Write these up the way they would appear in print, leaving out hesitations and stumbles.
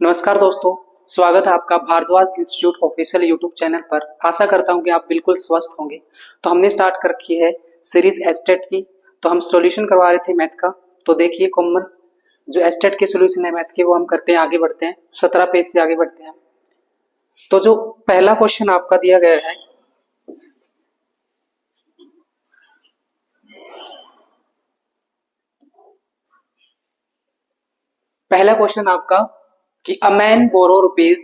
नमस्कार दोस्तों, स्वागत है आपका Bharadwaj institute official YouTube channel पर। आशा करता हूं कि आप बिल्कुल स्वस्थ होंगे। तो हमने स्टार्ट कर रखी है सीरीज एस्टेट की। तो हम सॉल्यूशन करवा रहे थे मैथ का। तो देखिए कॉमन जो एस्टेट के सॉल्यूशन है मैथ के वो हम करते हैं, आगे बढ़ते हैं। 17 पेज से आगे बढ़ते हैं। तो जो पहला क्वेश्चन आपका दिया गया है, पहला क्वेश्चन आपका कि a man borrow rupees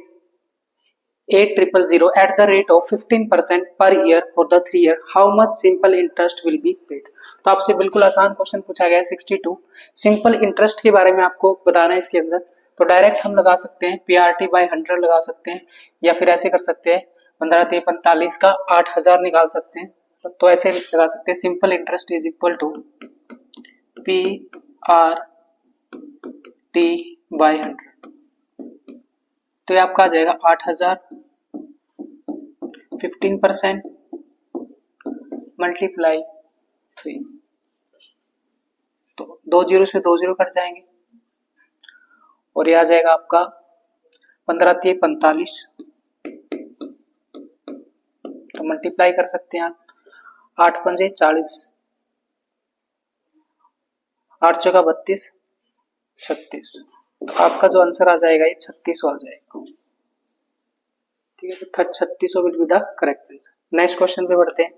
8000 at the rate of 15% per year for the 3 year, how much simple interest will be paid? तो आपसे बिल्कुल आसान क्वेश्चन पूछा गया है 62 सिंपल इंटरेस्ट के बारे में आपको बताना है इसके अंदर। तो डायरेक्ट हम लगा सकते हैं पीआरटी बाय 100 लगा सकते हैं, या फिर ऐसे कर सकते हैं 15×3=45 का 8000 निकाल सकते हैं। तो ऐसे लगा सकते हैं simple interest is equal to P R T by 100। तो ये आपका आ जाएगा 8000 15% मल्टीप्लाई 3। तो 2 जीरो से 2 जीरो कट जाएंगे और ये आ जाएगा आपका 15×3=45। तो मल्टीप्लाई कर सकते हैं आप 8×5=40, 8×4=32, 36। तो आपका जो आंसर आ जाएगा ये 3600 आ जाएगा। ठीक है, तो 3600 will be the correct answer. Next question पे बढ़ते हैं।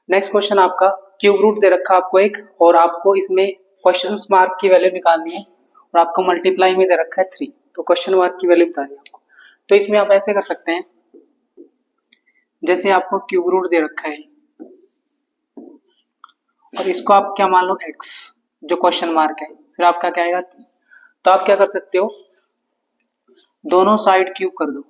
नेक्स्ट क्वेश्चन आपका क्यूब रूट दे रखा आपको एक, और आपको इसमें क्वेश्चन मार्क की वैल्यू निकालनी है, और आपको मल्टीप्लाई में दे रखा है 3। तो क्वेश्चन मार्क की वैल्यू बतानी है आपको। तो इसमें आप ऐसे कर सकते हैं, जैसे आपको क्यूब रूट दे रखा है और इसको आप क्या मान लो x, जो क्वेश्चन मार्क है, फिर आपका क्या आएगा। तो आप क्या कर सकते हो, दोनों साइड क्यूब कर दो।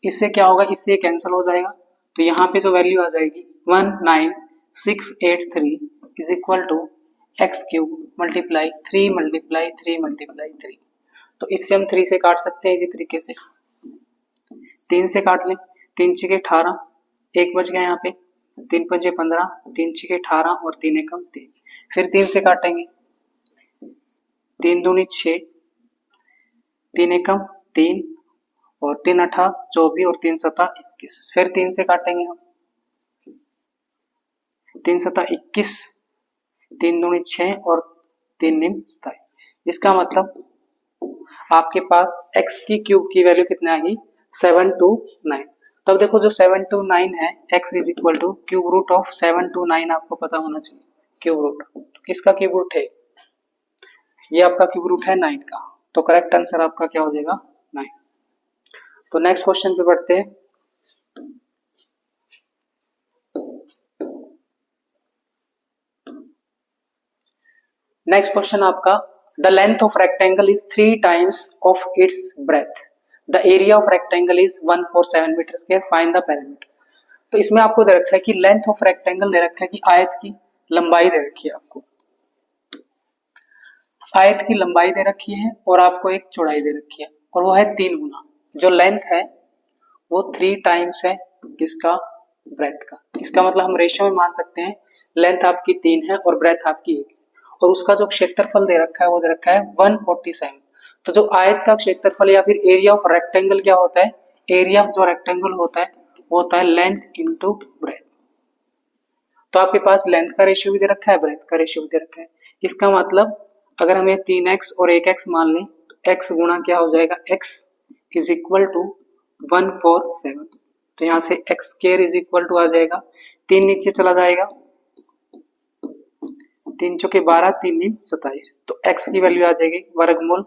इससे क्या होगा, इससे कैंसिल हो जाएगा। तो यहाँ पे जो वैल्यू आ जाएगी 19683 is equal to x cube multiply 3 तो इससे हम 3 से काट सकते हैं इसी तरीके से। 3 से काट लें, 3×6=18, 1 बच गया यहाँ पे, 3×5=15, 3×6=18 और 3×1=3। फिर 3 से काटेंगे, 3×2=6, 3×1=3 और 3×8=24 और 3×7=21। फिर 3 से काटेंगे हम, 3×7=21, 3×2=6 और 3×9=27। इसका मतलब आपके पास x की क्यूब की वैल्यू कितनी आएगी, 729। तब देखो जो 729 है, x is equal to cube root of 729 आपको पता होना चाहिए। क्यूब रूट तो किसका क्यूब रूट है, ये आपका क्यूब रूट है 9 का। तो करेक्ट आंसर आपका क्या हो जाएगा 9। तो नेक्स्ट क्वेश्चन पे बढ़ते हैं। नेक्स्ट क्वेश्चन आपका the length of rectangle is 3 times of its breadth, the area of rectangle is 147 metre square, find the perimeter. तो इसमें आपको दे रखा है कि लेंथ ऑफ रेक्टेंगल दे रखा है कि आयत की लंबाई दे रखी है आपको, आयत की लंबाई दे रखी है और आपको एक चौड़ाई दे रखी है, और वो है 3 गुना। जो लेंथ है वो 3 टाइम्स है किसका, ब्रेथ का। इसका मतलब हम रेशियो में मान सकते हैं लेंथ आपकी 3 है और ब्रेथ आपकी 1 है, और उसका जो क्षेत्रफल दे रखा है वो दे रखा है 147। तो जो आयत का क्षेत्रफल या फिर एरिया ऑफ रेक्टेंगल क्या होता है, एरिया जो रेक्टेंगल होता है वो होता है लेंथ इंटू ब्रेथ। तो आपके पास लेंथ का रेशियो भी दे रखा है, ब्रेथ का रेशियो भी दे रखा है। इसका मतलब अगर हमें 3x और 1x मान लें तो x गुणा क्या हो जाएगा, x इज इक्वल टू 147। तो यहाँ से x square is equal to आ जाएगा, 3 नीचे चला जाएगा, 3×4=12, 3×9=27। तो x की वैल्यू आ जाएगी वर्गमूल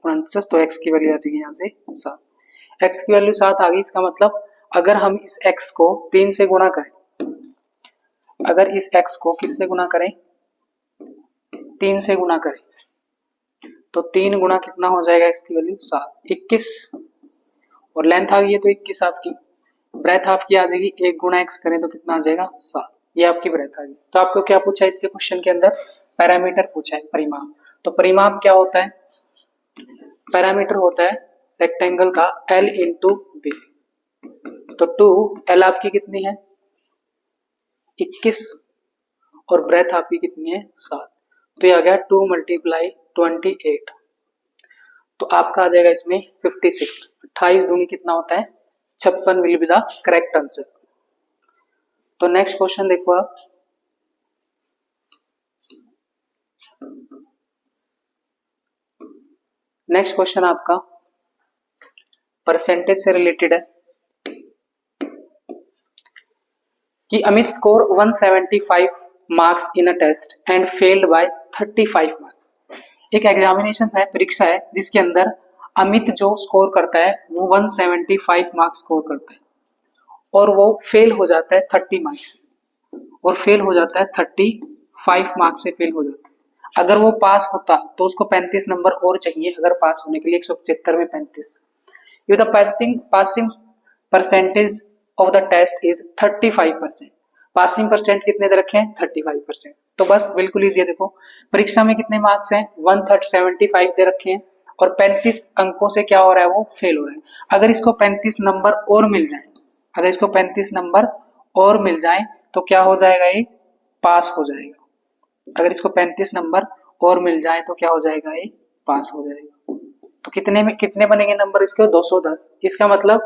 49। तो x की वैल्यू आ जाएगी यहाँ से 7। x की वैल्यू 7 आ गई। इसका मतलब अगर हम इस x को 3 से गुणा करें, अगर इस x को किससे गुणा करें, 3 से गुणा करें, तो 3 गुणा कितना हो जाएगा, x की वैल्यू 7, 21। और लेंथ आ गई है तो 21 आपकी। ब्रेथ आपकी आ जाएगी, 1 गुणा x करें तो कितना आ जाएगा 7। ये आपकी ब्रेथ आ गई। तो आपको क्या पूछा है इसके क्वेश्चन के अंदर, पैरामीटर पूछा है, परिमाप। तो परिमाप क्या होता है, पैरामीटर होता है रेक्टेंगल का l इंटू बी। तो 2 l आपकी कितनी है 21 और ब्रेथ आपकी कितनी है 7, तो ये आ गया 2 × 28, तो आपका आ जाएगा इसमें 56। 28 दूनी कितना होता है 56 will be the correct answer. तो नेक्स्ट क्वेश्चन देखो आप, नेक्स्ट क्वेश्चन आपका परसेंटेज से रिलेटेड है कि Amit score 175 marks in a test and failed by 35 marks. एक एग्जामिनेशन है, परीक्षा है, जिसके अंदर अमित जो स्कोर करता है वो 175 मार्क्स स्कोर करता है और वो फेल हो जाता है 30 मार्क्स और फेल हो जाता है 35 मार्क्स से फेल हो जाता है। अगर वो पास होता तो उसको 35 नंबर और चाहिए, अगर पास होने के लिए 175 में 35। If the passing percentage of the test is 35%, passing percent कितने दे रखे हैं 35%। तो बस बिल्कुल इजी है। देखो परीक्षा में कितने मार्क्स हैं 175 दे रखे हैं और 35 अंकों से क्या हो रहा है वो फेल हो रहा है। अगर इसको 35 नंबर और मिल जाए, अगर इसको 35 नंबर और मिल जाए तो क्या हो जाएगा, ये पास हो जाएगा। अगर इसको 35 नंबर और मिल जाए तो क्या हो जाएगा, ये पास हो जाएगा। तो कितने में कितने बनेंगे नंबर इसके 210। इसका मतलब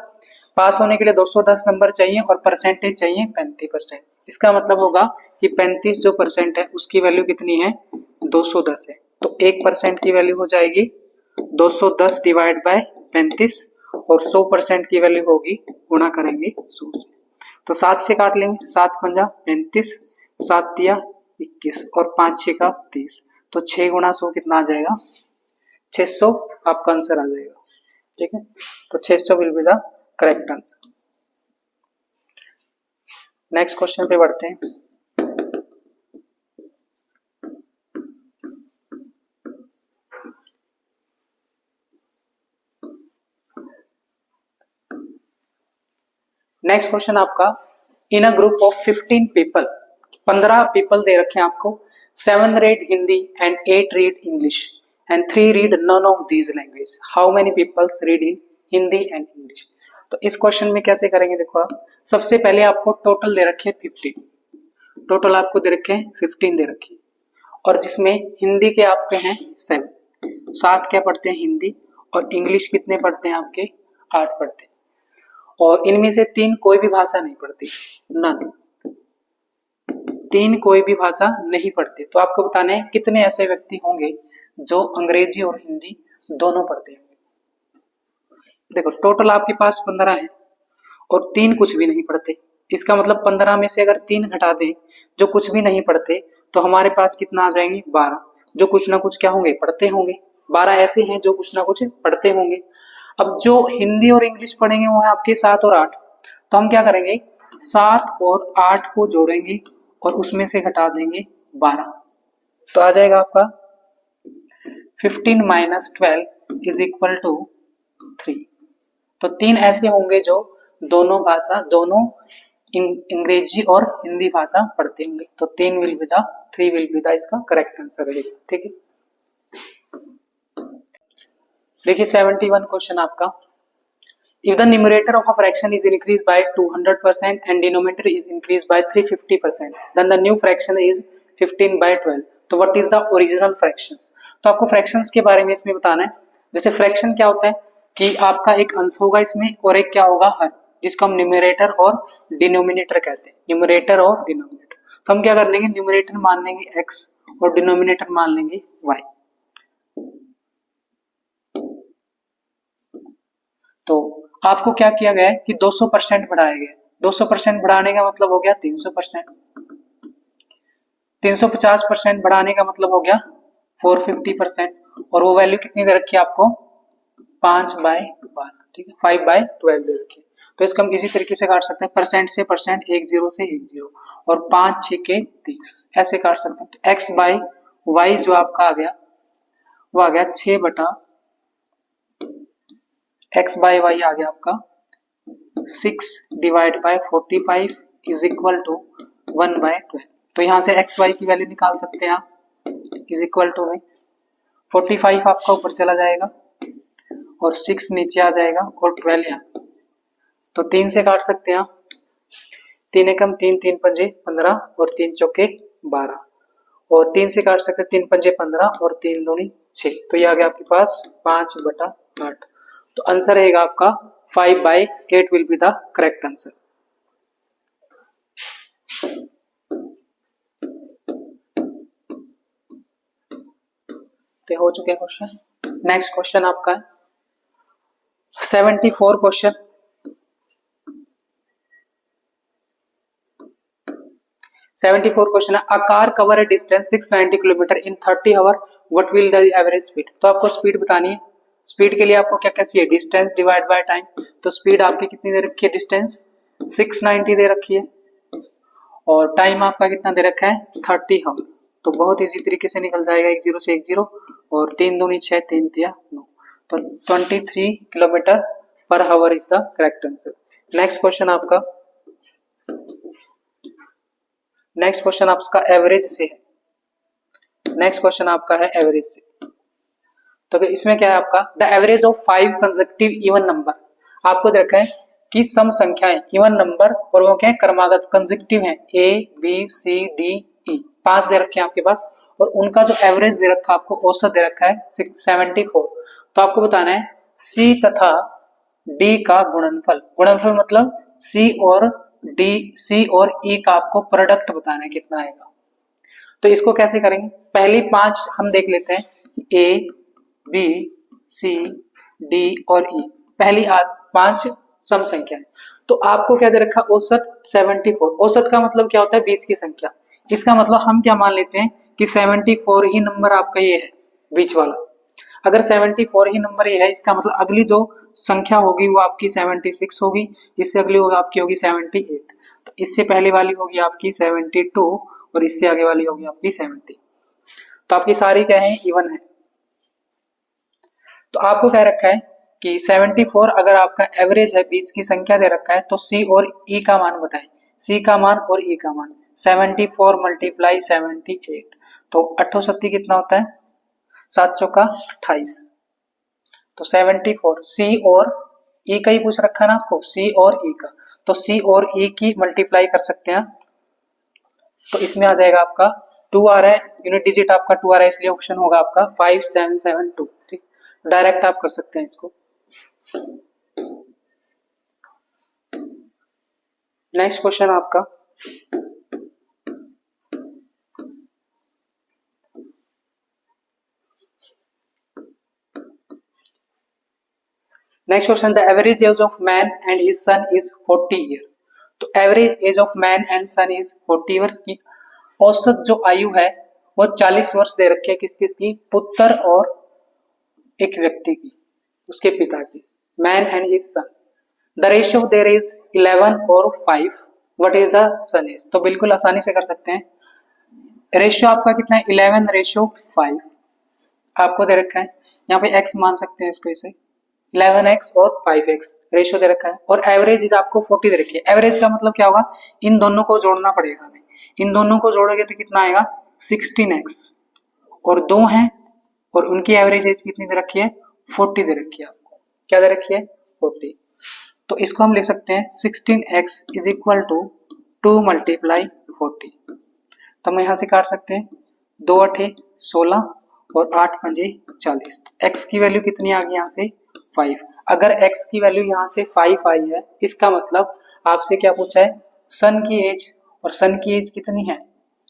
पास होने के लिए 210 नंबर चाहिए और परसेंटेज चाहिए 35%। इसका मतलब होगा कि 35 जो परसेंट है उसकी वैल्यू कितनी है 210 है। तो 1% की वैल्यू हो जाएगी 210 डिवाइड बाय 35 और 100% की वैल्यू होगी गुणा करेंगे 100। तो 7 से काट लेंगे, 7 पंजा 35, 7 तिया 21 और 5 6 का 30। तो 6 × 100 कितना आ जाएगा 600 आपका आंसर आ जाएगा। ठीक है, तो 600 will be the correct answer. Next question पे बढ़ते हैं। नेक्स्ट क्वेश्चन आपका, in a group of 15 people, 15 people दे रखे हैं आपको, 7 read Hindi and 8 read English and 3 read none of these language, how many peoples read in Hindi and English. तो इस क्वेश्चन में कैसे करेंगे, देखो आप सबसे पहले आपको टोटल दे रखे 15, टोटल आपको दे रखे 15 दे रखे और जिसमें हिंदी के आपके हैं 7, 7 क्या पढ़ते हैं हिंदी और इंग्लिश कितने पढ़ते हैं आपके 8 पढ़ते हैं और इनमें से 3 कोई भी भाषा नहीं पढ़ती, नन, 3 कोई भी भाषा नहीं पढ़ते। तो आपको बताना है कितने ऐसे व्यक्ति होंगे जो अंग्रेजी और हिंदी दोनों पढ़ते हैं। देखो टोटल आपके पास 15 है और 3 कुछ भी नहीं पढ़ते। इसका मतलब 15 में से अगर 3 घटा दें जो कुछ भी नहीं पढ़ते तो हमारे पास कितना आ जाएंगे 12, जो कुछ ना कुछ क्या होंगे पढ़ते होंगे। 12 ऐसे हैं जो कुछ ना कुछ पढ़ते होंगे। अब जो हिंदी और इंग्लिश पढ़ेंगे वो है आपके 7 और 8। तो हम क्या करेंगे 7 और 8 को जोड़ेंगे और उसमें से घटा देंगे 12, तो आ जाएगा आपका 15 - 12 = 3। तो 3 ऐसे होंगे जो दोनों भाषा, दोनों अंग्रेजी और हिंदी भाषा पढ़ते होंगे। तो 3 विल बी द इसका करेक्ट आंसर रहेगा। ठीक है, देखिए 71 क्वेश्चन आपका, if the numerator of a fraction is increased by 200% and denominator is increased by 350%, then the new fraction is 15/12, तो what is the original fractions। तो आपको fractions के बारे में इसमें बताना है। जैसे fraction क्या होता है कि आपका एक अंश होगा इसमें और एक क्या होगा हर, जिसको हम न्यूमरेटर और डिनोमिनेटर कहते हैं, न्यूमरेटर और डिनोमिनेटर। तो हम क्या कर लेंगे न्यूमरेटर मान लेंगे x और डिनोमिनेटर मान लेंगे y। तो आपको क्या किया गया है कि 200% बढ़ाया गया। 200% बढ़ाने का मतलब हो गया 300%, 350% बढ़ाने का मतलब हो गया 450% और वो वैल्यू कितनी दे रखी है आपको 5/12। ठीक है, 5/12 दे रखी है। तो इसको हम इसी तरीके से काट सकते हैं, परसेंट से परसेंट, 1 0 से 1 0 और 5 6 के 30 ऐसे काट सकते हैं। तो x/y जो आपका आ गया वो आ गया 6 x/y आ गया आपका 6 डिवाइड बाय 45 = 1/12। तो यहाँ से xy की वैल्यू निकाल सकते हैं आप, = में 45 आपका ऊपर चला जाएगा और 6 नीचे आ जाएगा और 12 यहाँ, तो 3 से काट सकते हैं आप। 3 एकम 3, 3 पंजे 15 और 3 चौके 12 और 3 से काट सकते 3 पंजे 15 और 3 दूनी 6। तो ये आ गया आपके पास 5/8। तो आंसर रहेगा आपका 5/8 will be the correct answer. तो हो चुके हैं क्वेश्चन। नेक्स्ट क्वेश्चन आपका है 74 क्वेश्चन। 74 क्वेश्चन है, a car cover a distance 690 kilometre in 30 hour, what will the average speed. तो आपको स्पीड बतानी है। स्पीड के लिए आपको क्या क्या चाहिए, डिस्टेंस डिवाइड बाय टाइम। तो स्पीड आपकी कितनी दे रखी है, डिस्टेंस 690 दे रखी है और टाइम आपका कितना दे रखा है 30 आवर। तो बहुत इजी तरीके से निकल जाएगा, 1 0 से 1 0 और 3 दूनी 6, 3 तिया 9। तो 23 kilometre per hour is the correct answer. Next question आपका एवरेज से है। नेक्स्ट क्वेश्चन आपका है एवरेज से। तो इसमें क्या है आपका, the average of 5 consecutive even number. आपको देखा है कि सम संख्याएं इवन नंबर और वो क्या है क्रमागत कंसेक्यूटिव है, A B C D E 5 दे रखे हैं आपके पास और उनका जो एवरेज दे रखा है आपको औसत दे रखा है 674। तो आपको बताना है सी तथा डी का गुणनफल। गुणनफल मतलब सी और ई का आपको प्रोडक्ट बताना है कितना आएगा। तो इसको कैसे करेंगे, पहली 5 हम देख लेते हैं, ए बी सी डी और ई, पहली 5 सम संख्या है। तो आपको क्या दे रखा, औसत 74। औसत का मतलब क्या होता है, बीच की संख्या। इसका मतलब हम क्या मान लेते हैं कि 74 ही नंबर आपका ये है बीच वाला। अगर 74 ही नंबर ये है, इसका मतलब अगली जो संख्या होगी वो आपकी 76 होगी, इससे अगली होगी आपकी होगी 78, तो इससे पहले वाली होगी आपकी 72 और इससे आगे वाली होगी आपकी 70। तो आपकी सारी क्या है, इवन है। तो आपको कह रखा है कि 74 अगर आपका एवरेज है, बीच की संख्या दे रखा है, तो सी और ई का मान बताएं। सी का मान और ई का मान 74 मल्टीप्लाई 78, तो 870 कितना होता है, 7 चौका 28। तो 74 सी और ई का ही पूछ रखा ना आपको, सी और ई का, तो सी और ई की मल्टीप्लाई कर सकते हैं। तो इसमें आ जाएगा आपका 2 आ रहा है, यूनिट डिजिट आपका 2 आ रहा है, इसलिए ऑप्शन होगा आपका 5772। ठीक, डायरेक्ट आप कर सकते हैं इसको। नेक्स्ट क्वेश्चन आपका next question, the average age of man and his son is 40 year. तो average age of man and son is 40 year की औसत जो आयु है वो 40 वर्ष दे रखी है। किस किस की, पुत्र और एक व्यक्ति की, उसके पिता की, man and his son. The ratio of their is 11 और 5, what is the son is. तो बिल्कुल आसानी से कर सकते हैं। रेशियो आपका कितना है, 11:5 आपको दे रखा है, यहाँ पे x मान सकते हैं इसको, इसे 11x और 5x रेशियो दे रखा है और एवरेज इज आपको 40 दे रखी है। एवरेज का मतलब क्या होगा, इन दोनों को जोड़ना पड़ेगा हमें, इन दोनों को जोड़ोगे तो कितना आएगा 16x और 2 हैं और उनकी एवरेज एज कितनी दे रखी है 40 दे रखी है। आपको क्या दे रखी है 40। तो इसको हम लिख सकते हैं 16x is equal to 2 multiply 40। तो हम यहाँ से काट सकते हैं, 2 8 16 और 8 5 40। x की वैल्यू कितनी आ गई यहाँ से 5। अगर x की वैल्यू यहाँ से 5 आई है, इसका मतलब आपसे क्या पूछा है, सन की एज, और सन की एज कितनी है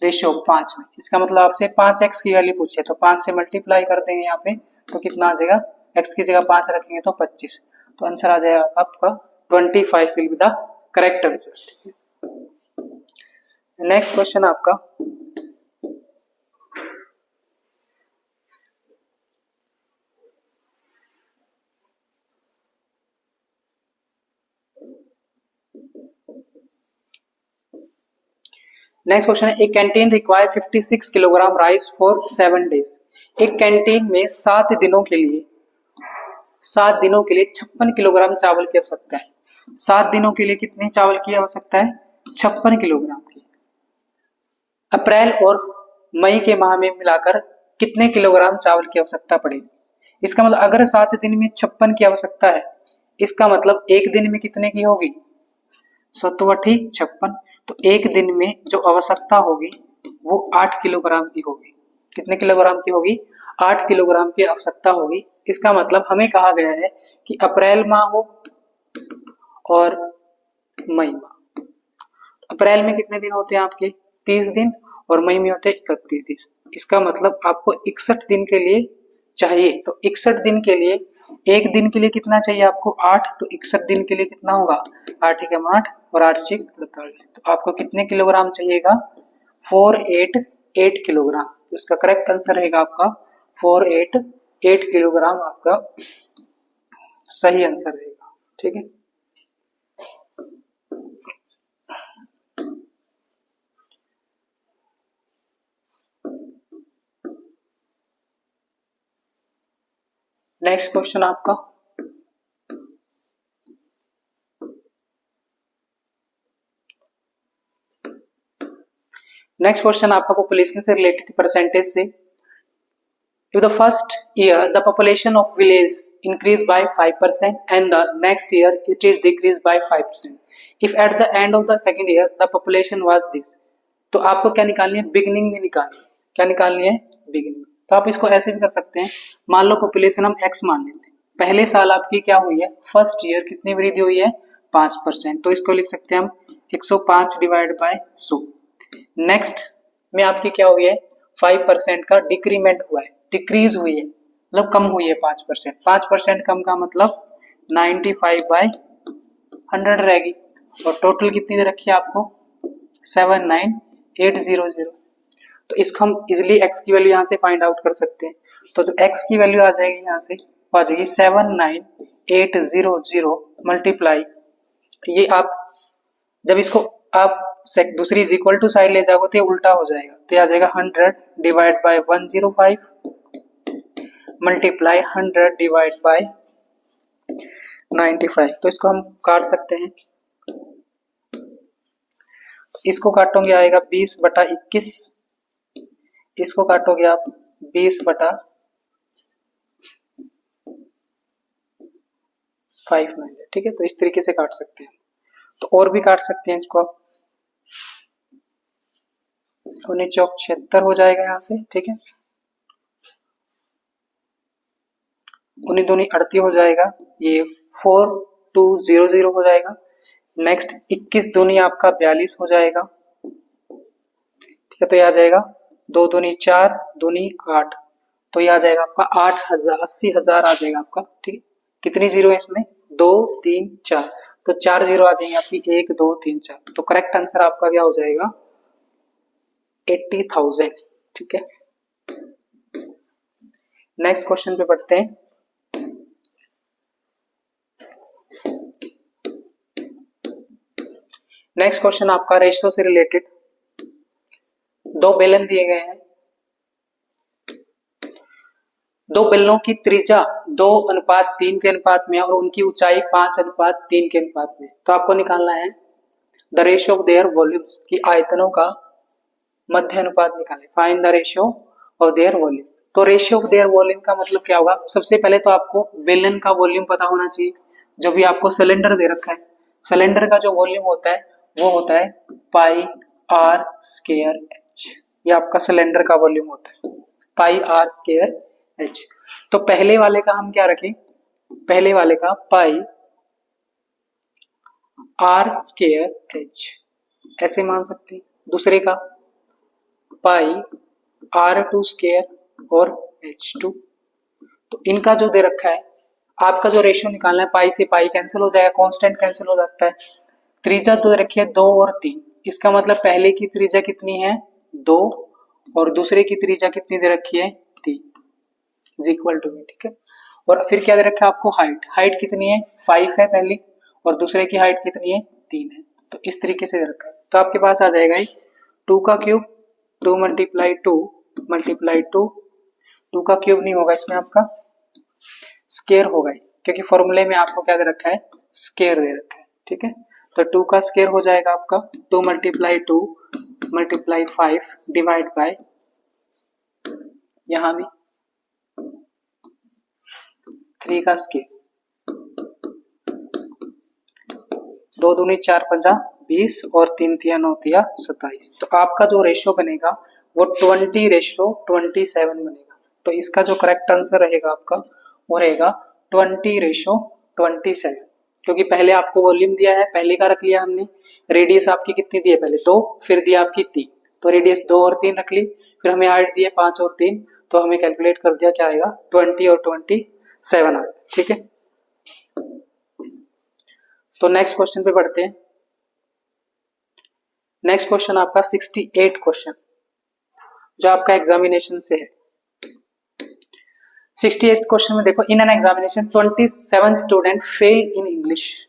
रेशियो 5 में। इसका मतलब आपसे 5x की वैल्यू पूछे, तो 5 से मल्टीप्लाई कर देंगे यहाँ पे, तो कितना आ जाएगा, x की जगह 5 रखेंगे तो 25। तो आंसर आ जाएगा आपका 25 will be the correct answer. Next question आपका नेक्स्ट क्वेश्चन है, एक canteen require 56 kilogram rice for 7 days. एक कैंटीन में 7 दिनों के लिए 56 किलोग्राम चावल की आवश्यकता है। 7 दिनों के लिए कितने चावल की आवश्यकता है, 56 किलोग्राम की। अप्रैल और मई के माह में मिलाकर कितने किलोग्राम चावल की आवश्यकता पड़ेगी। इसका मतलब अगर 7 दिन में 56 की आवश्यकता है, इसका मतलब एक दिन में कितने की होगी, 7 8 56, तो एक दिन में जो आवश्यकता होगी वो 8 किलोग्राम की होगी। कितने किलोग्राम की होगी? 8 किलोग्राम की आवश्यकता होगी। इसका मतलब हमें कहा गया है कि अप्रैल माह हो और मई माह। अप्रैल में कितने दिन होते हैं आपके? 30 दिन, और मई में होते हैं 31 दिन। इसका मतलब आपको 61 दिन के लिए चाहिए। तो 61 दिन के लिए, एक दिन के लिए कितना चाहिए आपको? 8। तो 61 दिन के लिए कितना होगा? 8 एकम 8 और 8 6 48। तो आपको कितने किलोग्राम चाहिएगा? 488 किलोग्राम। तो इसका करेक्ट आंसर रहेगा आपका 488 किलोग्राम आपका सही आंसर रहेगा। ठीक है, नेक्स्ट क्वेश्चन आपका। नेक्स्ट क्वेश्चन आपका पॉपुलेशन से रिलेटेड, परसेंटेज से। If the first year the population of village increased by 5% and the next year it is decreased by 5%. If at the end of the second year the population was this. तो आपको क्या निकालनी है? Beginning में निकालनी है। क्या निकालनी है? बिगिनिंग। तो आप इसको ऐसे भी कर सकते हैं, मान लो पॉपुलेशन हम x मान लेते हैं, पहले साल आपकी क्या हुई है? फर्स्ट ईयर कितनी वृद्धि हुई है? 5%। तो इसको लिख सकते हैं हम 105 डिवाइड बाय 100। नेक्स्ट में आपकी क्या हुई है? 5% का डिक्रीमेंट हुआ है, डिक्रीज हुई है, मतलब कम हुई है 5%। 5% कम का मतलब 95 बाय 100 रहेगी। और टोटल कितनी दे रखी है आपको? 79800। तो इसको हम इजिली x की वैल्यू यहाँ से फाइंड आउट कर सकते हैं। तो जो x की वैल्यू आ जाएगी यहाँ से, वो आ जाएगी 79800 मल्टीप्लाई, ये आप जब इसको आप दूसरी इज इक्वल टू साइड ले जाओगे तो ये उल्टा हो जाएगा। तो आ जाएगा 100 divide by 105 multiply 100 divide by 95। तो इसको हम काट सकते हैं। इसको काटोगे आएगा 20/21, इसको काटोगे आप 20/5। ठीक है, तो इस तरीके से काट सकते हैं। तो और भी काट सकते हैं इसको आप, 1976 हो जाएगा यहाँ से। ठीक है, 19 हो जाएगा, ये 4200 हो जाएगा। नेक्स्ट 21 दूनी आपका 42 हो जाएगा। ठीक है, तो ये आ जाएगा 2 दूनी 4 दूनी 8, तो ये आ जाएगा आपका 80,000 आ जाएगा आपका। ठीक है, कितनी जीरो है इसमें? 2 3 4, तो 4 जीरो आ जाएंगे आपकी, 1 2 3 4। तो करेक्ट आंसर आपका क्या हो जाएगा? 80,000। ठीक है, नेक्स्ट क्वेश्चन पे बढ़ते हैं। नेक्स्ट क्वेश्चन आपका रेशियो से रिलेटेड। दो बेलन दिए गए हैं, दो बेलनों की त्रिज्या 2:3 के अनुपात में और उनकी ऊंचाई 5:3 के अनुपात में। तो आपको निकालना है the ratio of there volumes, की आयतनों का मध्य अनुपात निकालें। Find the ratio of there volume. तो रेशियो ऑफ देयर वॉल्यूम का मतलब क्या होगा? सबसे पहले तो आपको बेलन का वॉल्यूम पता होना चाहिए। जो भी आपको सिलेंडर दे रखा है, सिलेंडर का जो वॉल्यूम होता है वो होता है पाई आर स्क्वायर एच। ये आपका सिलेंडर का वॉल्यूम होता है, पाई आर स्क्वायर एच। तो पहले वाले का हम क्या रखें? पहले वाले का पाई आर स्क्वायर एच ऐसे मान सकते हैं। दूसरे का पाई R2 स्क्वायर और H2। तो इनका जो दे रखा है, आपका जो रेशियो निकालना है, पाई से पाई कैंसिल हो जाएगा, कांस्टेंट कैंसिल हो जाता है। त्रिज्या दो रखी है 2 और 3, इसका मतलब पहले की त्रिज्या कितनी है? 2, और दूसरे की त्रिज्या कितनी दे रखी है? 3 इज इक्वल टू। ठीक है, और फिर क्या दे रखा है आपको? हाइट। हाइट कितनी है? 5 है पहली, और दूसरे की हाइट कितनी है? 3 है। तो इस तरीके से दे रखा है। तो आपके पास आ जाएगा 2 का क्यूब, 2 मल्टीप्लाई 2 मल्टीप्लाई 2, 2 का क्यूब नहीं होगा इसमें, आपका स्क्वायर होगा, क्योंकि फॉर्मूले में आपको क्या दे रखा है? स्क्वायर दे रखा है। ठीक है, तो 2 का स्क्वायर हो जाएगा आपका 2 मल्टीप्लाई 2 मल्टीप्लाई 5 डिवाइड बाय, यहां भी 3 का स्क्वायर, 2 दूनी 4 पंजा 20 और 3 तिया 9 तिया 27। तो आपका जो रेशो बनेगा वो 20:27 बनेगा। तो इसका जो करेक्ट आंसर रहेगा आपका वो रहेगा 20:27, क्योंकि पहले आपको वॉल्यूम दिया है, पहले का रख लिया हमने। रेडियस आपकी कितनी दी है, पहले 2, फिर दिया आपकी 3, तो रेडियस 2 और 3 रख ली, फिर हमें हाइट दिए 5 और 3, तो हमें कैलकुलेट कर दिया क्या आएगा 20 और 27 आएगा। ठीक है, तो नेक्स्ट क्वेश्चन पे बढ़ते हैं। नेक्स्ट क्वेश्चन आपका 68 क्वेश्चन जो आपका एग्जामिनेशन से है। 68 क्वेश्चन में देखो, in an examination 27 student fail in English.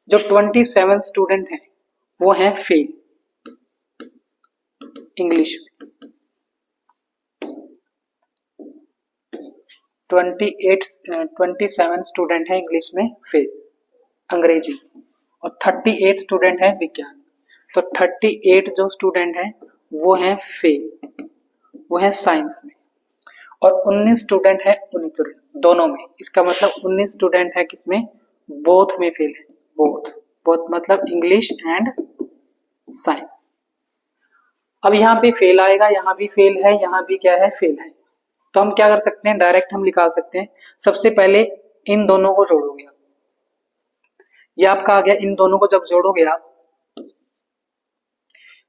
जो 27 स्टूडेंट हैं वो हैं फेल इंग्लिश में। 27 स्टूडेंट हैं इंग्लिश में फेल, अंग्रेजी, और 38 स्टूडेंट हैं विज्ञान। तो 38 जो स्टूडेंट हैं वो हैं फेल, वो हैं साइंस में, और 19 स्टूडेंट है दोनों में। इसका मतलब 19 स्टूडेंट है किसमें, बोथ में फेल है। बोथ मतलब इंग्लिश एंड साइंस। अब यहाँ पे फेल आएगा, यहाँ भी फेल है, यहाँ भी क्या है, फेल है। तो हम क्या कर सकते हैं, डायरेक्ट हम निकाल सकते हैं। सबसे पहले इन दोनों को जोड़ोगे आप, ये आपका आ गया, इन दोनों को जब जोड़ोगे आप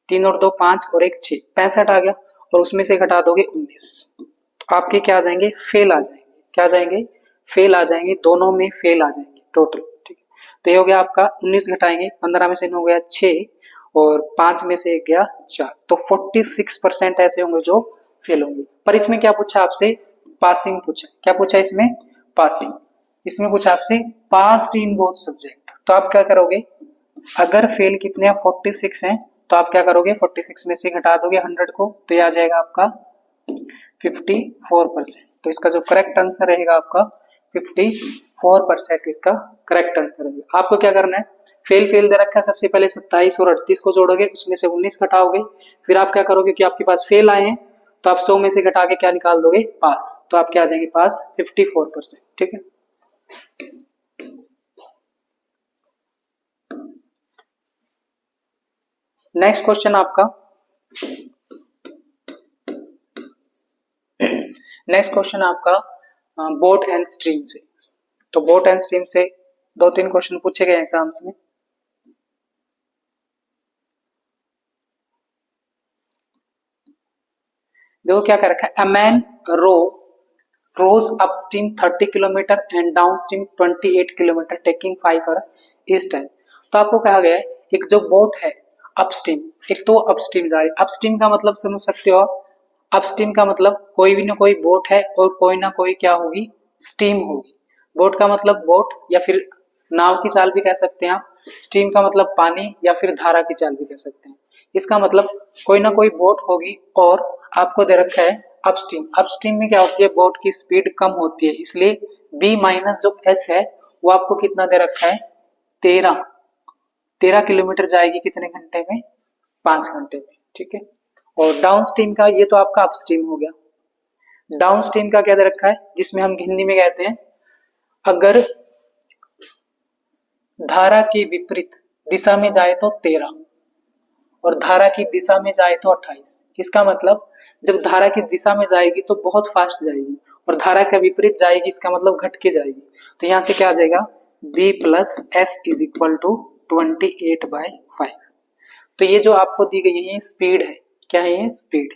3 और 2 5 और 1 6, 65 आ गया, और उसमें से घटा दोगे 19, तो आपके क्या आ जाएंगे, फेल आ जाएंगे। क्या आ जाएंगे, फेल आ जाएंगे, दोनों में फेल आ जाएंगे टोटल। ठीक है, तो ये हो गया आपका 19 घटाएंगे, 15 में से 9 गया 6, और 5 में से 1 गया 4, तो 46% ऐसे होंगे जो फेल होंगे। पर इसमें क्या पूछा आपसे, पासिंग पूछा। क्या पूछा इसमें, पासिंग। इसमें पूछा आपसे पास्ड इन बोथ सब्जेक्ट। तो आप क्या करोगे, अगर फेल कितने 46 हैं, तो आप क्या करोगे, 46 में से घटा दोगे 100 को, तो ये आ जाएगा आपका 54%। तो इसका जो करेक्ट आंसर रहेगा आपका 54% इसका करेक्ट आंसर रहेगा। आपको क्या करना है, फेल दे रखा है, सबसे पहले 27 और 38 को जोड़ोगे, उसमें से 19 घटाओगे, फिर आप क्या करोगे कि आपके पास फेल आए हैं तो आप 100 में से घटा के क्या निकाल दोगे, पास। तो आप क्या आ जाएंगे, पास 54%। ठीक है, नेक्स्ट क्वेश्चन आपका, नेक्स्ट क्वेश्चन आपका बोट एंड स्ट्रीम से। तो बोट एंड स्ट्रीम से 2-3 क्वेश्चन पूछे गए एग्जाम्स में। देखो क्या कर रखा है, a man rows upstream 30 kilometre and downstream 28 kilometre taking 5 hour each time. तो आपको कहा गया है एक जो बोट है अपस्ट्रीम, एक तो अपस्ट्रीम जा रही है। अपस्ट्रीम का मतलब समझ सकते हो आप, अपस्ट्रीम का मतलब कोई भी ना कोई बोट है और कोई ना कोई क्या होगी, स्टीम होगी। बोट का मतलब बोट या फिर नाव की चाल भी कह सकते हैं आप, स्टीम का मतलब पानी या फिर धारा की चाल भी कह सकते हैं। इसका मतलब कोई ना कोई बोट होगी, और आपको दे रखा है अपस्ट्रीम। अपस्ट्रीम में क्या होती है, बोट की स्पीड कम होती है, इसलिए बी माइनस जो एस है वो आपको कितना दे रखा है, 13 किलोमीटर जाएगी कितने घंटे में, 5 घंटे में। ठीक है, और डाउन स्ट्रीम का, ये तो आपका अपस्ट्रीम हो गया। डाउन स्ट्रीम का क्या दे रखा है, जिसमें हम हिंदी में कहते हैं, अगर धारा की विपरीत दिशा में जाए तो 13, और धारा की दिशा में जाए तो 28। इसका मतलब जब धारा की दिशा में जाएगी तो बहुत फास्ट जाएगी, और धारा के विपरीत जाएगी इसका मतलब घट के जाएगी। तो यहां से क्या आ जाएगा, b plus S is equal to 28/5। तो ये जो आपको दी गई है स्पीड है, क्या है ये, स्पीड।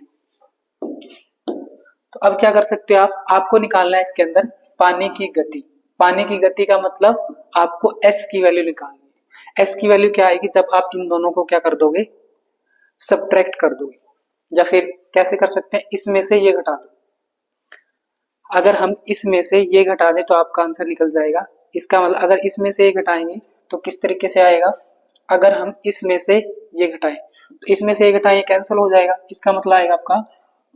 तो अब क्या कर सकते हो आप, आपको निकालना है इसके अंदर पानी की गति। पानी की गति का मतलब आपको s की वैल्यू निकालनी है। s की वैल्यू क्या आएगी, जब आप इन दोनों को क्या कर दोगे, सब्ट्रैक्ट कर दोगे, या फिर कैसे कर सकते हैं, इसमें से ये घटा दो। अगर हम इसमें से ये घटा दें तो आपका आंसर निकल जाएगा। इसका मतलब अगर इसमें से ये घटाएंगे तो किस तरीके से आएगा, अगर हम इसमें से ये घटाएं तो इसमें से ये घटाएं कैंसिल हो जाएगा। इसका मतलब आएगा आपका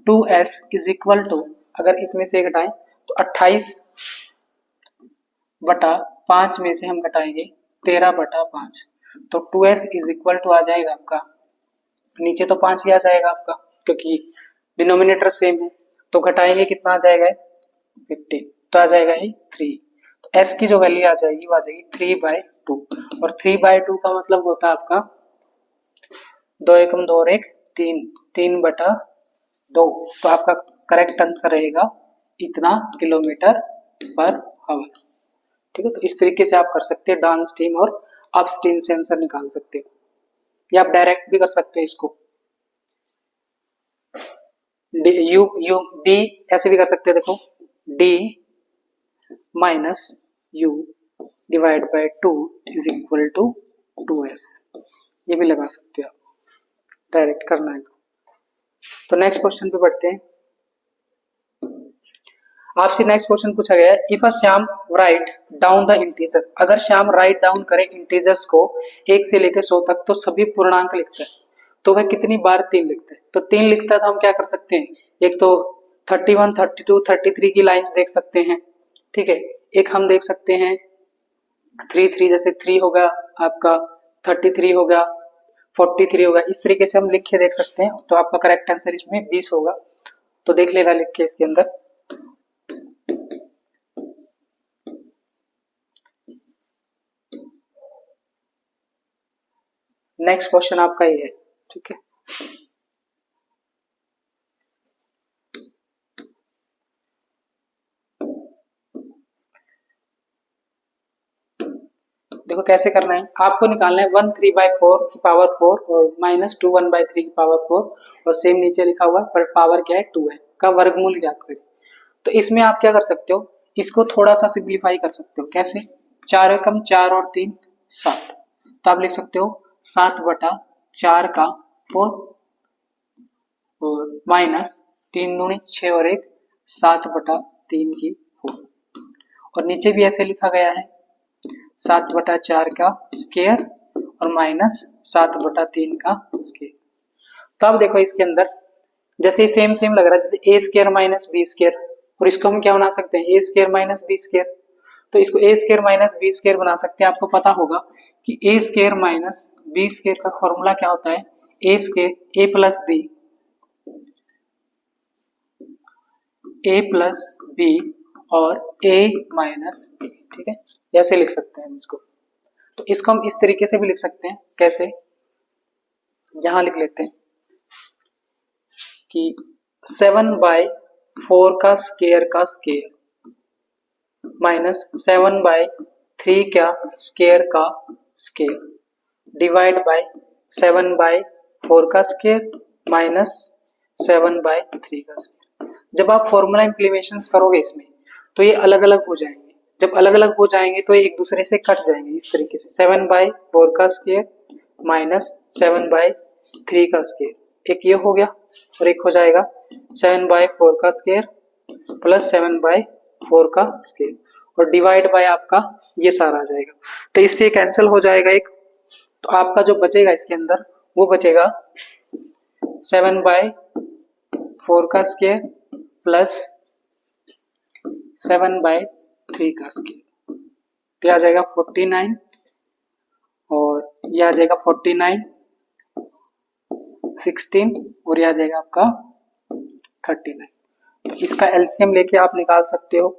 2s इज इक्वल टू, अगर इसमें से घटाएं तो 28/5 में से हम घटाएंगे 13/5, तो 2s इज इक्वल टू आ जाएगा आपका, नीचे तो 5 ही आ जाएगा आपका क्योंकि डिनोमिनेटर सेम है, तो घटाएंगे कितना आ जाएगा 15, तो आ जाएगा ये 3। तो s की जो वैल्यू आ जाएगी वो आ जाएगी 3/2, और 3/2 का मतलब होता है आपका 2 एकम 2 और 1 3, 3/2। तो आपका करेक्ट आंसर रहेगा इतना किलोमीटर पर आवर। ठीक है, तो इस तरीके से आप कर सकते हैं डाउन स्ट्रीम और अप स्ट्रीम से आंसर निकाल सकते हो, या आप डायरेक्ट भी कर सकते हैं इसको। डी ऐसे भी कर सकते हैं, देखो D minus U divide by 2 is equal to 2s, ये भी लगा सकते हो आप, डायरेक्ट करना है। तो नेक्स्ट क्वेश्चन पे बढ़ते हैं। आपसे नेक्स्ट क्वेश्चन पूछा गया है, if a Shyam write down the integer, अगर श्याम राइट डाउन करे इंटीजर्स को 1 से लेकर 100 तक तो सभी पूर्णांक लिखता है, तो वह कितनी बार 3 लिखता है? तो 3 लिखता है तो हम क्या कर सकते हैं, एक तो 31, 32, 33 की लाइंस देख सकते हैं। ठीक है, एक हम देख सकते हैं 3 जैसे 3 होगा आपका, 33 होगा, 43 होगा, इस तरीके से हम लिख के देख सकते हैं। तो आपका करेक्ट आंसर इसमें 20 होगा। तो देख लेगा लिख के इसके अंदर। नेक्स्ट क्वेश्चन आपका ये है। ठीक है, देखो कैसे करना है, आपको निकालना है 1 3/4 की पावर 4 और -2 1/3 की पावर 4, और सेम नीचे लिखा हुआ है पर पावर क्या है 2 है का वर्गमूल ज्ञात करें। तो इसमें आप क्या कर सकते हो, इसको थोड़ा सा सिंप्लीफाई कर सकते हो। कैसे, 4 एकम 4 और 3 7, तो आप लिख सकते हो 7/4 का 4 और माइनस 3 दूनी 6 और 1 7/3 की 4, और नीचे भी ऐसे लिखा गया है 7/4 का स्क्वायर और माइनस 7/3 का स्क्वायर। तो अब देखो इसके अंदर जैसे सेम सेम लग रहा है, जैसे a square minus B square, और इसको हम क्या बना सकते हैं, a square minus B square. तो इसको a square minus B square बना सकते हैं। आपको पता होगा कि a square minus B square का फॉर्मूला क्या होता है, a square a plus B और a माइनस बी। ठीक है, ऐसे लिख सकते हैं इसको। तो इसको हम इस तरीके से भी लिख सकते हैं। कैसे, यहां लिख लेते हैं कि 7/4 का स्क्वायर माइनस 7/3 का स्क्वायर डिवाइड बाय 7/4 का स्क्वायर माइनस 7/3 का स्क्वायर। जब आप फॉर्मूला इंप्लीमेशन करोगे इसमें तो ये अलग अलग हो जाएंगे। जब अलग अलग हो जाएंगे तो ये एक दूसरे से कट जाएंगे इस तरीके से, 7/4 का स्क्वायर माइनस 7/3 का स्क्वायर, एक ये हो गया, और एक हो जाएगा 7/4 का स्क्वायर प्लस 7/4 का स्क्वायर, और डिवाइड बाय आपका ये सारा आ जाएगा। तो इससे कैंसिल हो जाएगा एक, तो आपका जो बचेगा इसके अंदर वो बचेगा 7/4 का स्क्वायर प्लस 7/3 का स्क्वायर, तो आ जाएगा 49, और यह आ जाएगा 49 16, और यह आ जाएगा आपका 39। तो इसका एलसीएम लेके आप निकाल सकते हो।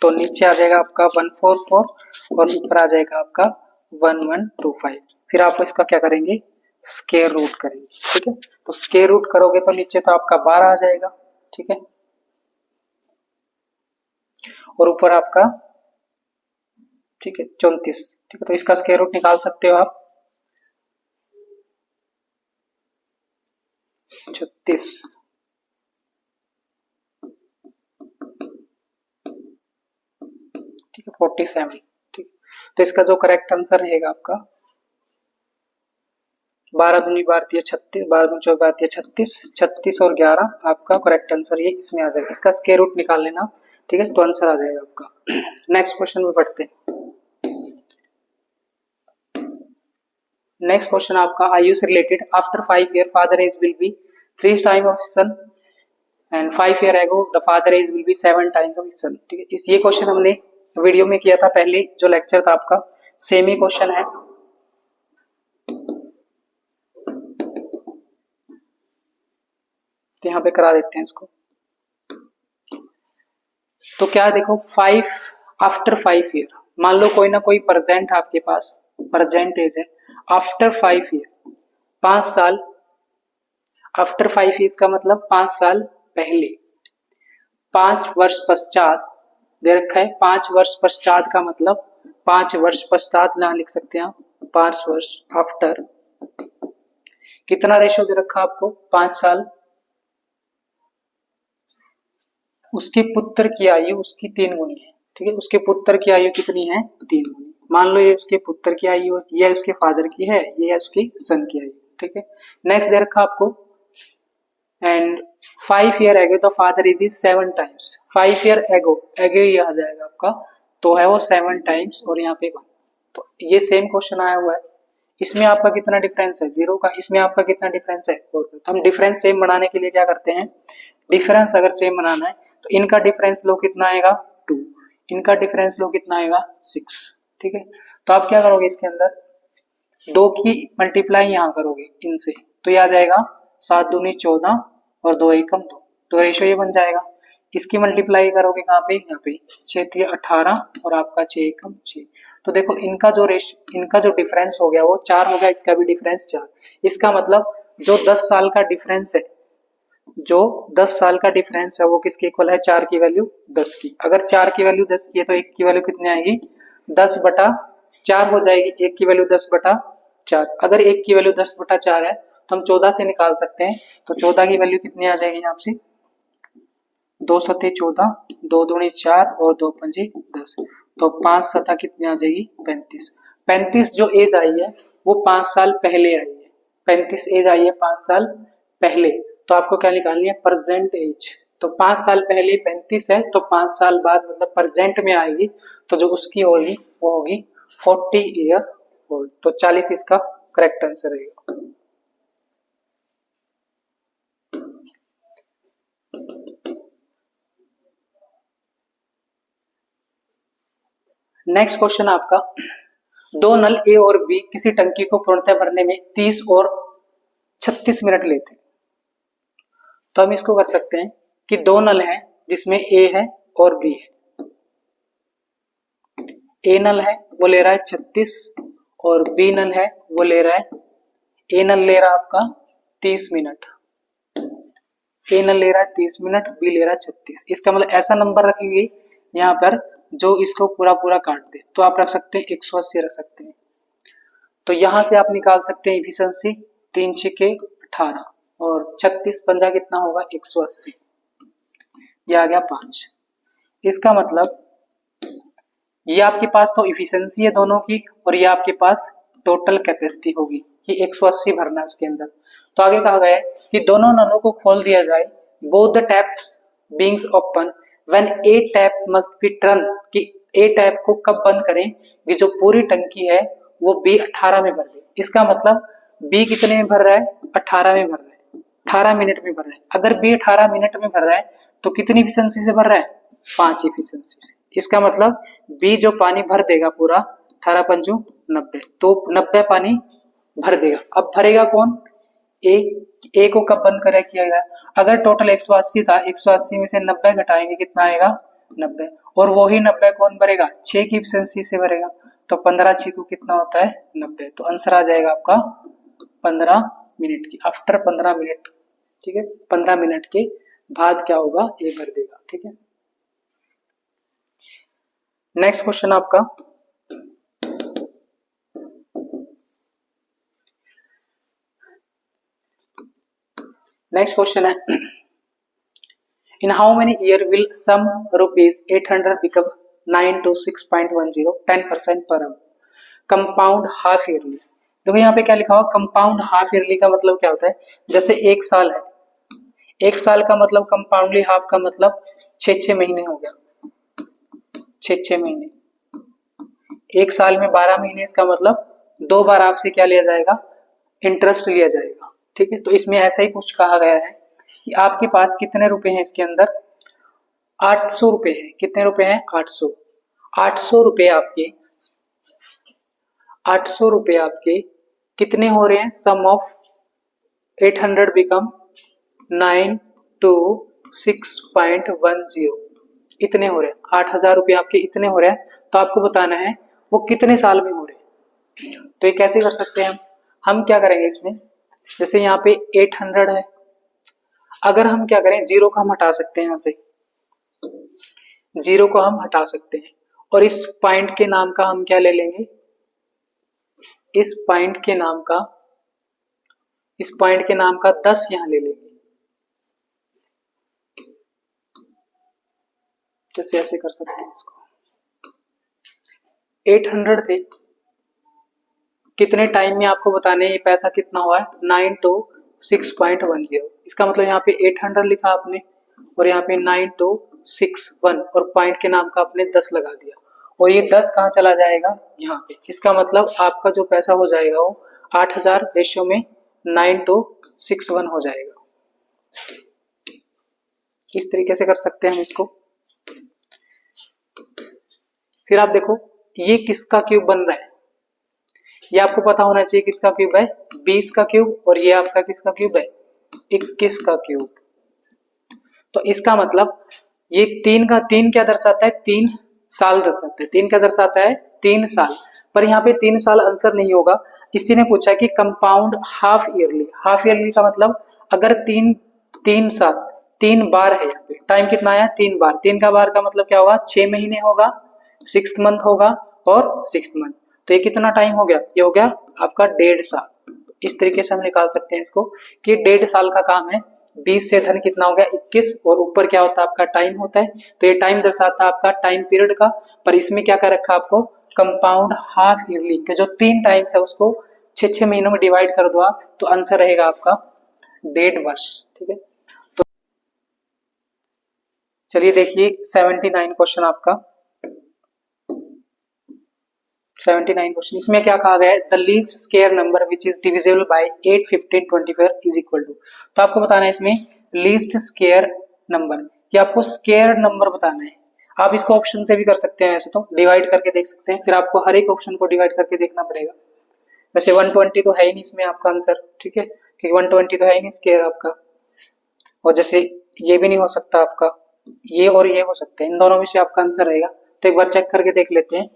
तो नीचे आ जाएगा आपका 144 और ऊपर आ जाएगा आपका 1125। फिर आप इसका क्या करेंगे, स्क्वायर रूट करेंगे। ठीक है, तो स्क्वायर रूट करोगे तो नीचे तो आपका 12 आ जाएगा। ठीक है, और ऊपर आपका ठीक है 34। ठीक है, तो इसका स्क्वायर रूट निकाल सकते हो आप 36। ठीक है 47। ठीक, तो इसका जो करेक्ट आंसर रहेगा आपका 12 दूनी 12 36, 12 दूनी 24 36, 36 और 11 आपका करेक्ट आंसर ये इसमें आ जाएगा। इसका स्क्वायर रूट निकाल लेना। ठीक है, तो आंसर आ जाएगा आपका। नेक्स्ट क्वेश्चन में पढ़ते हैं। नेक्स्ट क्वेश्चन आपका आयु से related, after 5 year father age will be 3 time of son and 5 year ago the father age will be 7 times of son. ठीक है, इस ये क्वेश्चन हमने वीडियो में किया था, पहले जो लेक्चर था आपका सेम ही क्वेश्चन है। तो यहाँ पे करा देते हैं इसको। तो क्या देखो 5 आफ्टर 5 ईयर, मान लो कोई ना कोई प्रेजेंट आपके पास प्रेजेंट एज है आफ्टर 5 ईयर, 5 साल, आफ्टर 5 ईयर्स का मतलब 5 साल पहले, 5 वर्ष पश्चात दे रखा है। 5 वर्ष पश्चात का मतलब 5 वर्ष पश्चात यहाँ लिख सकते हैं आप, 5 वर्ष आफ्टर। कितना रेशियो दे रखा आपको, 5 साल, उसके पुत्र की आयु उसकी 3 गुनी है, ठीक है। उसके पुत्र की आयु कितनी है, 3 गुनी। मान लो ये उसके पुत्र की आयु, ये उसके फादर की है, ये है उसके सन की आयु, ठीक है। नेक्स्ट दे रखा आपको, and 5 year ago the father is 7 times. 5 year एगो, एगो ये आ जाएगा आपका, तो है वो 7 टाइम्स और यहाँ पे 1। तो ये सेम क्वेश्चन आया हुआ है। इसमें आपका कितना डिफरेंस है, 0 का। इसमें आपका कितना डिफरेंस है, 4 का। तो हम डिफरेंस सेम बनाने के लिए क्या करते हैं, डिफरेंस अगर सेम बनाना है तो इनका डिफरेंस लो कितना आएगा, 2, इनका डिफरेंस लो कितना आएगा, 6, ठीक है। तो आप क्या करोगे, इसके अंदर 2 की मल्टीप्लाई यहाँ करोगे इनसे, तो ये आ जाएगा 7 दूनी 14 और 2 एकम 2, तो रेशियो ये बन जाएगा। इसकी मल्टीप्लाई करोगे कहाँ पे, यहाँ पे 6 3 18 और आपका 6 एकम 6। तो देखो इनका जो डिफरेंस हो गया वो 4 हो गया, इसका भी डिफरेंस 4। इसका मतलब जो 10 साल का डिफरेंस है, जो 10 साल का डिफरेंस है वो किसके इक्वल है, 4 की वैल्यू 10 की। अगर 4 की वैल्यू 10 की है तो 1 की वैल्यू कितनी आएगी, 10/4 हो जाएगी। 1 की वैल्यू 10/4। अगर 1 की वैल्यू 10/4 है तो हम 14 से निकाल सकते हैं। तो 14 की वैल्यू कितनी आ जाएगी यहाँ से, 2 7 14, 2 दूनी 4 और 2 पंजे 10। तो 5 7 कितनी आ जाएगी, 35। 35 जो एज आई है वो 5 साल पहले आई है। 35 एज आई है 5 साल पहले। तो आपको क्या निकालनी है, प्रेजेंट एज। तो 5 साल पहले 35 है, तो 5 साल बाद मतलब प्रेजेंट में आएगी, तो जो उसकी होगी वो होगी 40 ईयर ओल्ड। तो 40 इसका करेक्ट आंसर रहेगा। नेक्स्ट क्वेश्चन आपका, 2 नल ए और बी किसी टंकी को पूर्णतः भरने में 30 और 36 मिनट लेते हैं। तो हम इसको कर सकते हैं कि 2 नल हैं जिसमें ए है और बी है। ए नल है वो ले रहा है 36 और बी नल है वो ले रहा है, ए नल ले रहा है आपका 30 मिनट, ए नल ले रहा है 30 मिनट, बी ले रहा है 36। इसका मतलब ऐसा नंबर रखेंगे यहाँ पर जो इसको पूरा पूरा काट दे। तो आप रख सकते हैं 180 रख सकते हैं। तो यहां से आप निकाल सकते हैं इफिशिएंसी, 3 6 के 18 और 36 पंजा कितना होगा, 180। ये आ गया 5। इसका मतलब ये आपके पास तो इफिशिएंसी है दोनों की, और ये आपके पास टोटल कैपेसिटी होगी कि 180 भरना है उसके अंदर। तो आगे कहा गया है कि दोनों नलों को खोल दिया जाए, both the taps being open when A tap must be turn, कि ए टैप को कब बंद करें कि जो पूरी टंकी है वो बी 18 में भर दे। इसका मतलब बी कितने में भर रहा है, 18 में भर रहा है, 18 मिनट में भर रहा है। अगर बी 18 मिनट में भर रहा है तो कितनी इफिशिएंसी से भर रहा है, 5 इफिशिएंसी से। इसका मतलब बी जो पानी भर देगा पूरा 18 पंजू 90, तो 90 पानी भर देगा। अब भरेगा कौन, ए को कब बंद करेगा किया गया, अगर टोटल 180 था, 180 में से 90 घटाएंगे कितना आएगा, 90। और वही 90 कौन भरेगा, 6 की इफिशिएंसी से भरेगा। तो 15 6 को कितना होता है, 90। तो आंसर आ जाएगा आपका 15 मिनट की, आफ्टर 15 मिनट, ठीक है। 15 मिनट के बाद क्या होगा, ए भर देगा, ठीक है। नेक्स्ट क्वेश्चन आपका, नेक्स्ट क्वेश्चन है, in how many year will sum rupees 800 become 926.10 10% पर annum कंपाउंड हाफ ईयरली। देखो यहाँ पे क्या लिखा हुआ, कंपाउंड हाफ ईयरली का मतलब क्या होता है, जैसे 1 साल है, 1 साल का मतलब कंपाउंडली हाफ का मतलब 6 महीने हो गया, 6 महीने। 1 साल में 12 महीने, इसका मतलब 2 बार आपसे क्या लिया जाएगा, इंटरेस्ट लिया जाएगा, ठीक है। तो इसमें ऐसा ही कुछ कहा गया है कि आपके पास कितने रुपए हैं, इसके अंदर 800 रुपए हैं। कितने रुपए हैं, 800। 800 रुपए आपके, 800 रुपए आपके कितने हो रहे हैं, सम ऑफ 800 बिकम 926.10 इतने हो रहे हैं। 8000 रुपए आपके इतने हो रहे हैं। तो आपको बताना है वो कितने साल में हो रहे हैं। तो ये कैसे कर सकते हैं हम क्या करेंगे इसमें, जैसे यहाँ पे 800 है, अगर हम क्या करें, जीरो को हम हटा सकते हैं, यहाँ से जीरो को हम हटा सकते हैं, और इस पॉइंट के नाम का हम क्या ले लेंगे, इस पॉइंट के नाम का 10 यहां ले लेंगे। जैसे ऐसे कर सकते हैं इसको। 800 थे, कितने टाइम में आपको बताने ये पैसा कितना हुआ है, 9 to 6.10। इसका मतलब यहाँ पे 800 लिखा आपने, और यहाँ पे 9 to 6.1, और पॉइंट के नाम का आपने 10 लगा दिया, और ये 10 कहाँ चला जाएगा, यहाँ पे। इसका मतलब आपका जो पैसा हो जाएगा वो 8000 रेशियो में 9 to 6.1 हो जाएगा। इस तरीके से कर सकते हैं हम इसको। फिर आप देखो ये किसका क्यूब बन रहा है, ये आपको पता होना चाहिए किसका क्यूब है, 20 का क्यूब, और ये आपका किसका क्यूब है, 21 का क्यूब। तो इसका मतलब ये 3 का 3 क्या दर्शाता है, 3 साल दर्शाता है। 3 क्या दर्शाता है, 3 साल। पर यहाँ पे 3 साल आंसर नहीं होगा, इसी ने पूछा कि compound half yearly. Half yearly का मतलब अगर 3 साल 3 बार है, यहाँ पे टाइम कितना आया, 3 बार। 3 का बार का मतलब क्या होगा, 6 महीने होगा, 6th मंथ होगा और 6th मंथ। तो ये कितना टाइम हो गया, ये हो गया आपका 1.5 साल। इस तरीके से हम निकाल सकते हैं इसको कि 1.5 साल का काम है। 20 से धन कितना हो गया, 21, और ऊपर क्या होता है आपका टाइम होता है। तो ये टाइम दर्शाता है आपका टाइम पीरियड का, पर इसमें क्या कर रखा आपको, कंपाउंड हाफ ईयरली के जो 3 टाइम्स है उसको 6 महीनों में डिवाइड कर दो आप, तो आंसर रहेगा आपका 1.5 वर्ष। ठीक है, तो चलिए देखिए 79 क्वेश्चन आपका। 79 क्वेश्चन, इसमें क्या कहा गया है, the least square number which is divisible by 8, 15, 24 is equal to. तो आपको बताना है इसमें लीस्ट स्क्वायर नंबर, ये आपको स्क्वायर नंबर बताना है। आप इसको ऑप्शन से भी कर सकते हैं, वैसे तो डिवाइड करके देख सकते हैं, फिर आपको हर एक ऑप्शन को डिवाइड करके देखना पड़ेगा। वैसे 120 तो है ही नहीं इसमें आपका आंसर, ठीक है, क्योंकि 120 तो है ही नहीं स्क्वायर आपका। और जैसे ये भी नहीं हो सकता आपका, ये और ये हो सकते हैं, इन दोनों में से आपका आंसर रहेगा। तो एक बार चेक करके देख लेते हैं।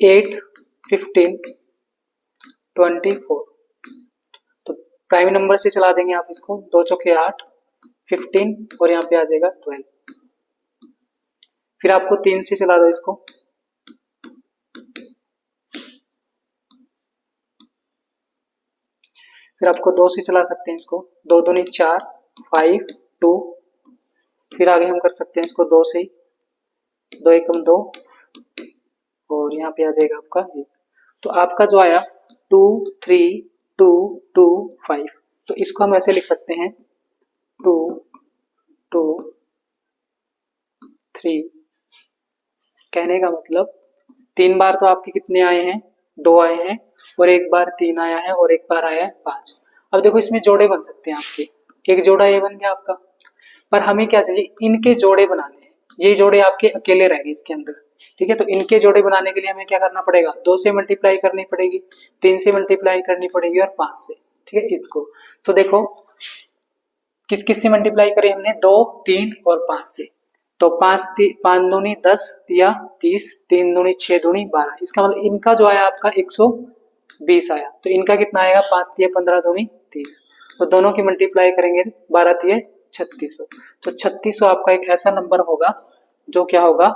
8, 15, 24, तो प्राइम नंबर से चला देंगे आप इसको, 2 चौके 8, 15, और यहाँ पे आ जाएगा 12। फिर आपको 3 से चला दो इसको, फिर आपको 2 से चला सकते हैं इसको, 2 दूनी 4, 5, 2, फिर आगे हम कर सकते हैं इसको 2 से, 2 एकम 2, और यहाँ पे आ जाएगा आपका 1। तो आपका जो आया 2, 3, 2, 2, 5, तो इसको हम ऐसे लिख सकते हैं 2, 2, 3। कहने का मतलब 3 बार तो आपके कितने आए हैं, 2 आए हैं, और एक बार 3 आया है, और एक बार आया है 5। अब देखो इसमें जोड़े बन सकते हैं आपके, एक जोड़ा ये बन गया आपका, पर हमें क्या चाहिए, इनके जोड़े बनाने हैं। ये जोड़े आपके अकेले रह गए इसके अंदर, ठीक है। तो इनके जोड़े बनाने के लिए हमें क्या करना पड़ेगा, 2 से मल्टीप्लाई करनी पड़ेगी, 3 से मल्टीप्लाई करनी पड़ेगी, और 5 से, ठीक है। इसको तो देखो किस किस से मल्टीप्लाई करें हमने, 2, 3 और 5 से। तो 5 दूनी 10 या 30, 3 दूनी 6 दूनी 12। इसका मतलब इनका जो आया आपका 120 आया, तो इनका कितना आएगा, 5 या 15 दूनी 30। तो दोनों की मल्टीप्लाई करेंगे, 12 या 3600। तो 3600 आपका एक ऐसा नंबर होगा जो क्या होगा,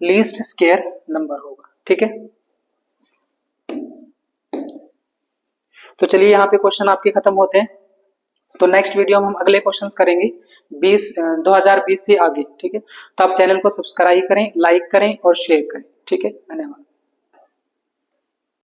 लीस्ट स्क्वायर नंबर होगा, ठीक है। तो चलिए यहाँ पे क्वेश्चन आपके खत्म होते हैं। तो नेक्स्ट वीडियो में हम अगले क्वेश्चंस करेंगे 2020 से आगे, ठीक है। तो आप चैनल को सब्सक्राइब करें, लाइक करें और शेयर करें, ठीक है। धन्यवाद।